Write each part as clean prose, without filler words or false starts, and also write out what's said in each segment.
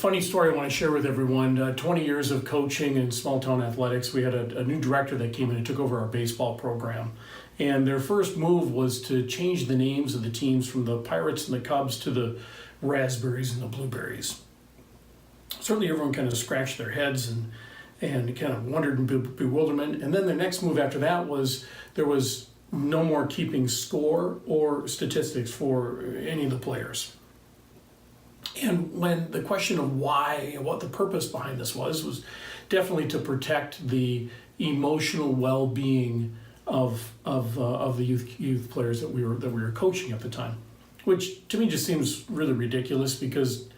funny story I want to share with everyone. 20 years of coaching in small town athletics. We had a new director that came in and took over our baseball program. And their first move was to change the names of the teams from the Pirates and the Cubs to the Raspberries and the Blueberries. Certainly everyone kind of scratched their heads and kind of wondered in bewilderment. And then the next move after that was there was no more keeping score or statistics for any of the players. And when the question of why, what the purpose behind this was definitely to protect the emotional well-being of the youth players that we were coaching at the time, which to me just seems really ridiculous because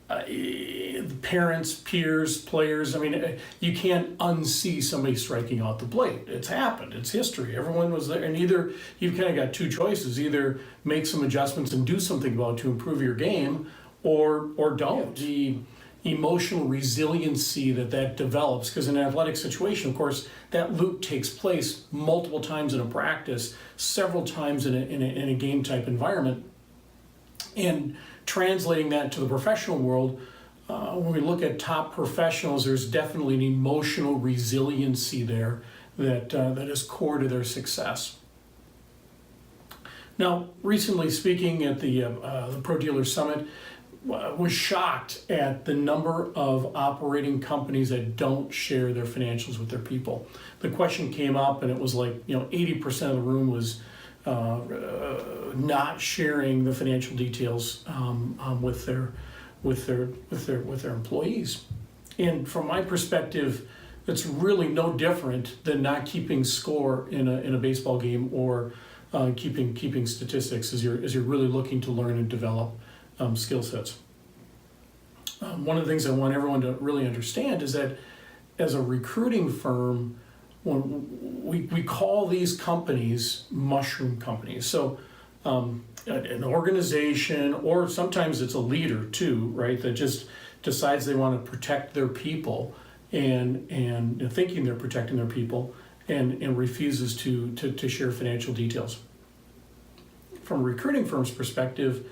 the parents, peers, players, I mean, you can't unsee somebody striking out the plate. It's happened. It's history. Everyone was there. And either you've kind of got two choices: either make some adjustments and do something about it to improve your game, or don't. The emotional resiliency that develops, because in an athletic situation, of course, that loop takes place multiple times in a practice, several times in a game type environment. And translating that to the professional world, when we look at top professionals, there's definitely an emotional resiliency there that is core to their success. Now, recently speaking at the Pro Dealer Summit, was shocked at the number of operating companies that don't share their financials with their people. The question came up, and it was like 80% of the room was not sharing the financial details with their employees. And from my perspective, it's really no different than not keeping score in a baseball game or keeping statistics as you're really looking to learn and develop skill sets. One of the things I want everyone to really understand is that as a recruiting firm, when we call these companies mushroom companies. So an organization, or sometimes it's a leader too, right, that just decides they want to protect their people and thinking they're protecting their people and refuses to share financial details. From a recruiting firm's perspective,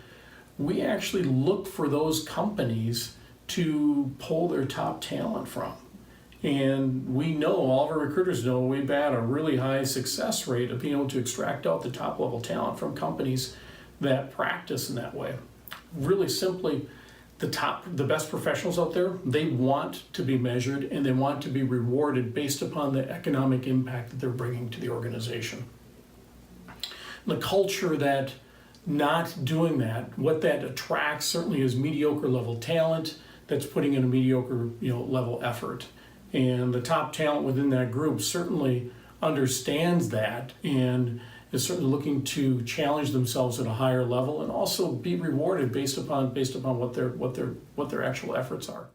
we actually look for those companies to pull their top talent from. And we know, all of our recruiters know, we've had a really high success rate of being able to extract out the top level talent from companies that practice in that way. Really simply, the best professionals out there, they want to be measured and they want to be rewarded based upon the economic impact that they're bringing to the organization. The culture that not doing that, what that attracts certainly is mediocre level talent that's putting in a mediocre level effort. And the top talent within that group certainly understands that and is certainly looking to challenge themselves at a higher level and also be rewarded based upon what their actual efforts are.